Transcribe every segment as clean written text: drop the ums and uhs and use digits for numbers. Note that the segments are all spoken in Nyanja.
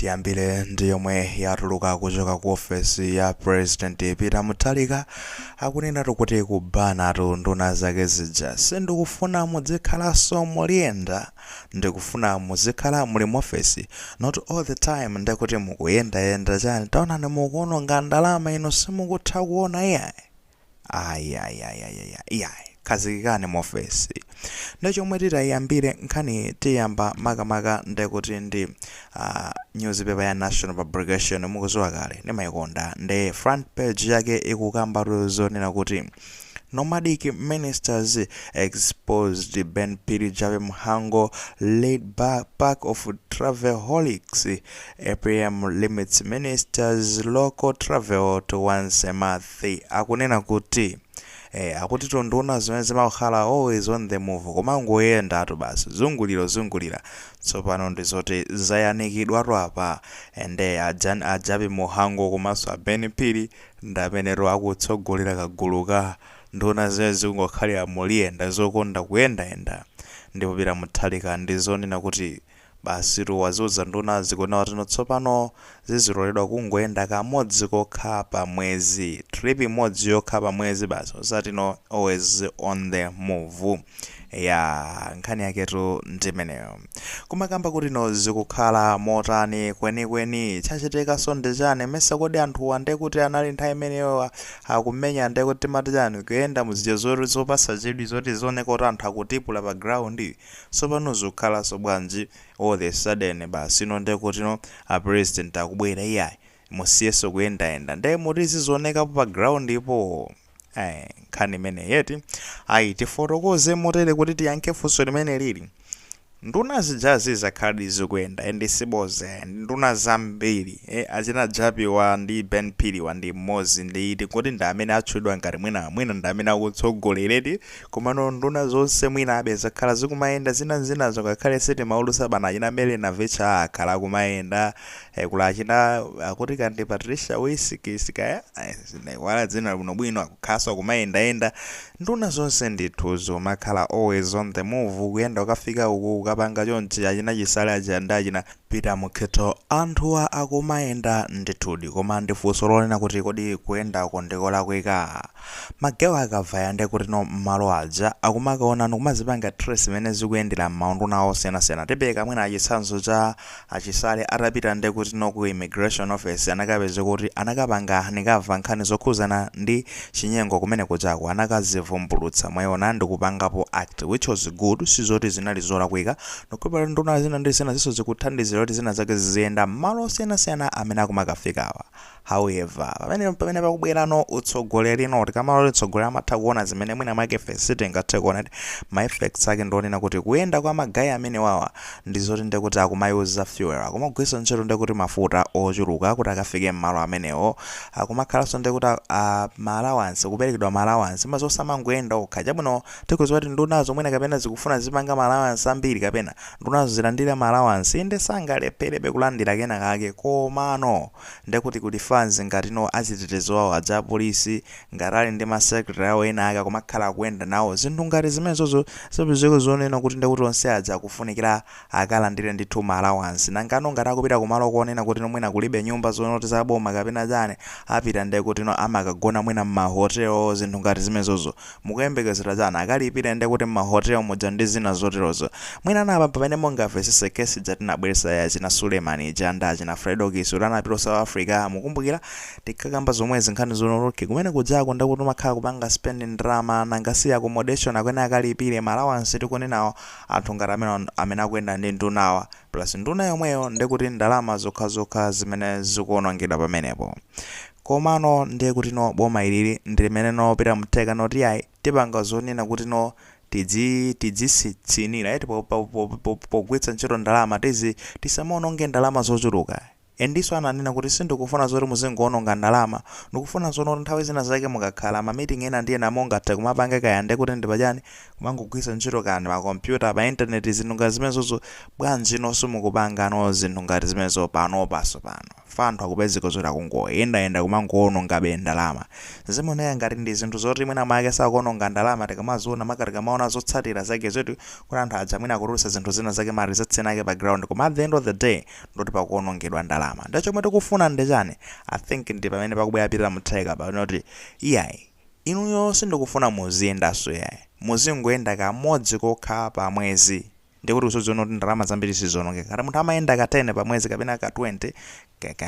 Tiyambile ndi yomwe yatuluka kuchoka ku ofesi ya President Peter Mutharika akunena kuti kubana nduna zake zija sindikufuna muzikhalanso muliyenda, ndikufuna muzikhala muli mu ofesi not all the time, ndekuti mukuyendayenda chani taonani mukuononga ndalama ino simukutha kuona iyayi khazikikani mu ofesi. Ndechomwe titayambire nkhani tiyamba makamaka ndekuti ndi newspaper ya National Publication mukuziwa kale ndimayikonda ndi front page yake ikukamba zonena kuti nomadic ministers exposed Ben Piri Jabe Mhango laid back of travelholics. APM limits ministers local travel to once a month. Akunena kuti akuti nduna zimene zimakhala always on the move koma ngoyenda atu basi zungulira tsopano ndizoti zayanikidwatu apa ende ajabe Mhango komanso Ben Piri ndamenero akutsogolera kagulu ka nduna zimene zikungokhalira muliyenda zokonda kuyendayenda ndipo Peter Mutharika ndizonena kuti basi waziuza nduna zikuona kuti tsopano ziziloledwa kungoyenda kamodzi kokha pa mwezi, trip imodzi yokha pa mwezi basi osati always on the move. Nkhani yaketu ndimeneyo kumakamba kuti zikukhala motani kwenikweni chachitika sonde chani mesa kodi anthu ande kuti anali nthawi imeneyo akumenya ande kuti mati chani kuyenda muzija zopasa chidwi zoti zioneka kuti anthu akutipula pa ground tsopano zikukhala bwanji all the sudden basi nde kuti a president akubwera iyayi musiyeso kuyendayenda nde muti zizioneka pa ground ipo. Nkhani imene yeti tifotokoze motere kuti tiyankhe funso limene lili nduna zijazi zakhadi zikuyenda ende siboze nduna zambiri achina japiwa ndi Ben Piri ndi Mwezi ndi kuti ndi amene atchulidwa ngati mwina ndi amene akutsogolereti komano nduna zonse mwina abe zakhala zikumayenda zina zokakhale seti maulusa bana achina mele na vecha akhala kumayenda kula achina akuti kandi Patricia Wisikisika wala dzina bwino akukhaso kumayenda nduna zonse ndithu zomakhala always on the move kuyenda ukafika uku kapanga chonchi achina chisale ajanda achina Peter Mukheto anthuwa akumayenda ndithudi koma ndifunso lonena kuti kodi kuyenda kondikola kwika magewa akavaya ndi kuti malo aja akumakaona ndikumazipanga trace imene zikuyendera maunduna osiyanasiyana tipeka mwina achitsanzo cha achisale atapita ndi kuti ku immigration office anakapeza kuti anakapanga nikava nkhani zokhuzana ndi chinyengo kumene kuchako anakazivumbulutsa mwayiona ndi kupangapo act which was good sizoti zinali zolakwika nokupera nduna zina ndi zina ziso zikuthandizira kuti zina zake ziziyenda malo osiyanasiyana amene akumakafikawa. However pamene pakubwerano utsogoleri kuti kamalo utsogoleri amatha kuona zimene mwina mwake fesiti ngathe kuona ma effects ake ndionena kuti kuyenda kwa magayi amene wawa ndizoti ndi kuti akumayuza fuel akumagwisa ntchito ndi kuti mafuta ochuluka kuti akafike mmalo amenewo akumakhalanso ndi kuti ma allowance kuperekedwa ma allowance mazosamangoyenda okha chabwino tikudziwa kuti ndunazo mwina kapena zikufuna zipanga ma allowance ambiri kapena ndunazo zilandira ma allowance inde sangaleperebe kulandira kena kake komano ndi kuti fans ngati azitetezo wawo aja polisi ngatali ndi ma secretary awo ena ake kumakhala kuyenda nawo zinthu ngati zimenezozo zipezeko zonena kuti ndi kuti onse aja akufunikira akalandire ndithu ma allowance nangano ngati akupita kumalo kuonena kuti mwina kulibe nyumba zonoti zaboma kapena chani apita ndi kuti amakagona mwina mma hotel zinthu ngati zimenezozo mukuyembekezera chani akalipira ndi kuti mma hotel moja ndi zina zoterozo mwina napa pamene mungavesese kesi jatinabweresa ya china Suleiman janda china Fredokis utanapita South Africa mukumbukira tikakamba zomwe zinkhani zonoroke kumene kujako ndakuti makhala kupanga spending drama nangasi accommodation akwena akalipire ma allowance tikunenawo anthu ngati amene akuyenda ndi ndunawa plus nduna yomweyo ndikuti ndalama zokhazokha zimene zikuonongedwa pamenepo komano ndiye kuti boma ilili ndi limene Peter Mutharika noti ayi tipanga zonena kuti tidzisitsinira pogwetsa ntchito ndalama tisamaononge ndalama zochuluka endiso ananena kuti sindikufuna zoti muzingoononga ndalama ndikufuna zono nthawi zina zake mukakhala ma meeting ena ndiye namongathe kumapanga kayande kuti ndipachani kumangogwisa ntchito kani ma computer pa internet zinthu ngati zimenezozo bwanji nonso mukupanga zinthu ngati zimenezo pano. fanthu akupezeka zoti akungoyendayenda kumangoononga ndalama. Zimenezi ngati ndi zinthu zoti mwina mwake sakuononga ndalama tikamaziona maka tikamaona zotsatira zake zoti kuti anthu aja mwina akutulutsa zinthu zina zake mari zatsenake background, koma at the end of the day ndoti pakuonongedwa ndalama. Ndicho chomwe tikufuna ndi chani? I think ndi pamene pakubwera Peter Mutharika panoti iyayi inuyo sindikufuna muziyendaso yayi, muzingoyenda kamodzi kokha pa mwezi. Ndikuti usodziona kuti ndalama zambiri sizonongeka. Ngati munthu amayenda ka 10 pa mwezi kapena ka 20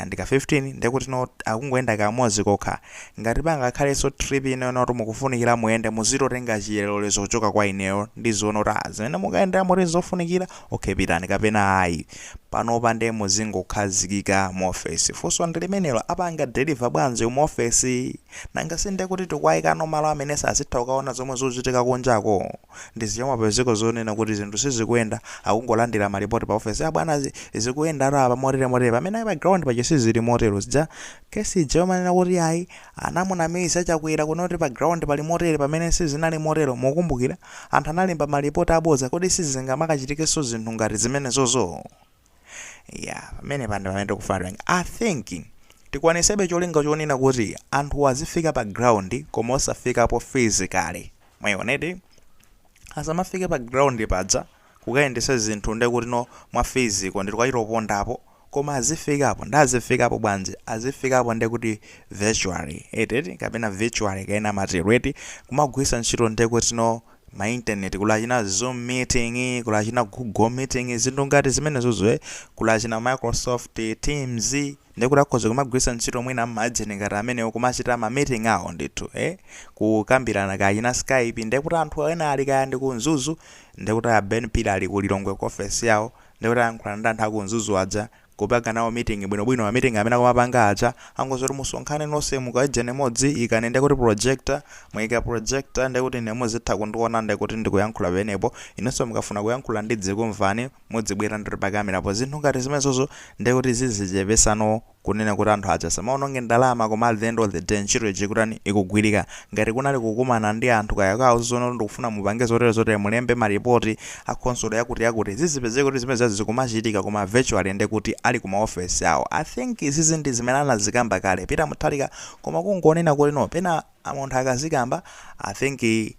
ndi ka 15, ndikuti no akungoyenda kamodzi kokha. Ngati pangakhalenso trip ino noti mukufunikira muyende muzitotenga chilolezo kuchoka kwa ineyo ndizoona kuti zimene mukayendera moti zofunikira okay pitani, kapena ayi panopa ndi muzingokhazikika mu office. Funso ndi limenelo apanga deliver bwanji mu office, nanga sinde kuti tikwayikano malo amene sazitha kukaona zomwe zochitika kunjako. Ndizichoma pezeko zonena kuti zinthu sizikuyenda akungolandira malipoti pa office abwana zikuyenda apa motere pamene background pacho sizili motero. Zija kesi jomanena kuti ayi anamuna misa chakwera kunoti background pali motere pamene sizinali motero. Mukumbukira anthu analemba malipoti aboza kodi sizingamakachitikenso zinthu ngati zimene zozo. Pamene pamene tikufana I think tikwanisebe cholinga chonena kuti anthu azifika pa ground koma osafikapo physically. Mwayonedi asamafike pa ground paja kukayendesa zinthu ndi kuti no mwa physical ndi tukayitopondapo, koma azifikapo ndazifikapo bwanji azifikapo ndi kuti virtually kapena virtually kaena matereti kumagwisa ntchito ndi kuti no ma internet kulachina Zoom meeting, kulachina Google meeting, zinthu ngati zimene zozo kulachina Microsoft Teams, ndikuti akhoza kumagwisa ntchito mwina mmajeni ngati amene kumachita ma meeting awo ndithu kukambirana kachina Skype. Ndikuti anthu ena ali kaya ndi kunzuzu, ndikuti Ben Pila ali kulilongwe ku office yawo, ndikuti ayankhula ndi anthu akunzuzu aja kupanga nawo meeting bwinobwino, ma meeting amene kumapanga aja angozoti musonkhane nonse mukajene modzi ikanende kuti projector mwika projector ndikuti nemuzitha kundiona ndikuti ndikuyankhula penepo inonso mukafuna kuyankhula ndidzikumvani mudzibwera ndiri pa kamerapo. Zinthu ngati zimenezozo ndikuti zizichepesano kunena kuti anthu aja samaononge ndalama, koma at the end of the day ntchito ichikutani ikugwirika. Ngati kunali kukumana ndi anthu kayakawo zono ndikufuna mupange zotere mulembe maripoti akonsolo yakuti zizipezeke kuti zimene zikumachitika koma virtually ndikuti ali kuma office yawo. I think izizi ndi zimene anazikamba kale Peter Mutharika, koma kungonena kuti no pena amunthu akazikamba I think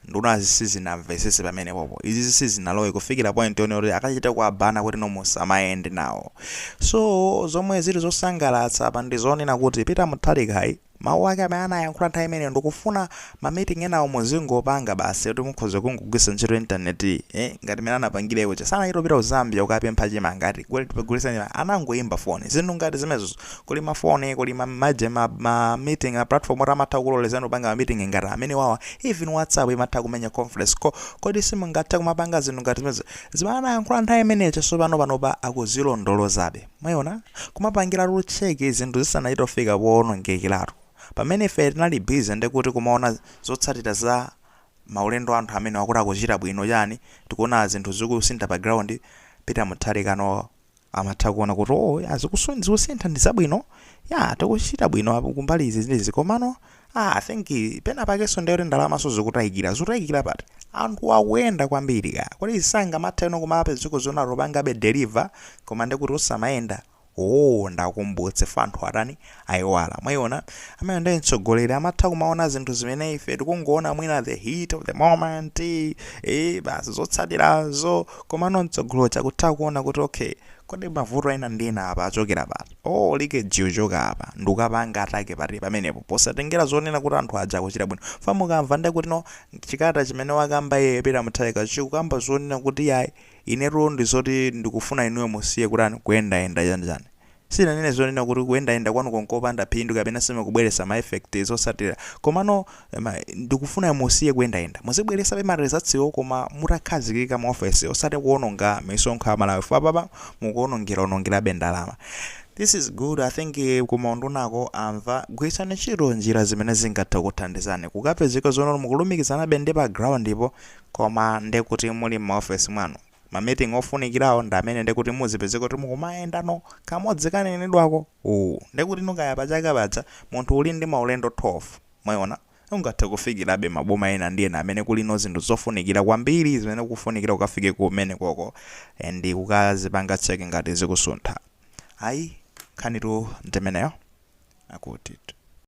Nduna sizinamvesese pamene popo. Izi sizinalowe kufikira point yone kuti akachita kuabana kuti no musamayende nawo. So zomwe zili zosangalatsa pa ndizonena kuti Peter Mutharika mawu ake amene anayankhula nthawi imene ndikufuna ma meeting enawo muzingopanga basi kuti mukhoza kungogwisa ntchito internet ngati mene anapangire kuti sanachitopita ku Zambia ukapempha chima ngati kugwisa anangoyimba phone. Zinthu ngati zimenezo kuli mafone kuli ma meeting a platform oti amatha kulolezana kupanga ma meeting ngati amene wawa even WhatsApp imatha kumenya conference call. Kodi simungatha kumapanga zinthu ngati zimenezo zimene anayankhula nthawi imeneyo panopa akuzilondolozabe. Mwayona kumapangira check zinthu zisanachitofika poonongekiratu pamene ife tinali busy ndikuti kumaona zotsatira za maulendo anthu amene akuti akuchita bwino chani tikuona zinthu zikusintha background. Peter Mutharika no amatha kuona kuti zikusintha ndi zabwino tikuchita bwino kumbali izi komano I think pena pakeso ndiyoti ndalama so zikutayikira pati anthu akuyenda kwambiri kodi isanga matheno kumape ziko zona ropangabe deliver koma ndikuti usamayenda ndakumbutse fanthu atani ayiwala. Mwayona amene ndi mtsogoleri amatha kumaona zinthu zimene ife tikungoona mwina the heat of the moment basi zotsatirazo, koma no mtsogolo chakutha kuona kuti okay kodi mavuto ena ndina apa achokera pati like jiuchoka apa ndukapanga atake pati pamenepo posatengera zonena kuti anthu aja akuchita bwino. Famukamva ndikuti no chikata chimene wakamba Peter Mutharika chikukamba zonena kuti inetu ndizoti ndikufuna inuyo musiye kuti kuyendayenda chanjani. Sinanene zonena kuti kuyendayenda kwanu konkopanda phindu kapena simukubweresa ma effect zosatira, komano ndikufuna musiye kuyendayenda muzibweresa pe marezatsiwo koma mutakhazikika mu office osati kuononga misonkho ya Malawi papa mukuonongera ndalama. This is good. I think kumondunako amva gwitsani ntchito njira zimene zingatha kuthandizani kukapezeka zono mukulumikizana bende pa ground ipo koma ndekuti muli mu office mwanu ma meeting ofunikirawo ndamene ndekuti muzipezeka kuti mukumayenda no kamodzi kanenedwako ndekuti nokaya pachaka pacha munthu uli ndi maulendo 12. Mwayona ungathe kufikirabe maboma ena ndiyena amene kuli no zinthu zofunikira kwambiri zimene kufunikira ukafike kumene koko ndi ukazipanga check ngati zikusuntha. nkhanitu ndimeneyo akuti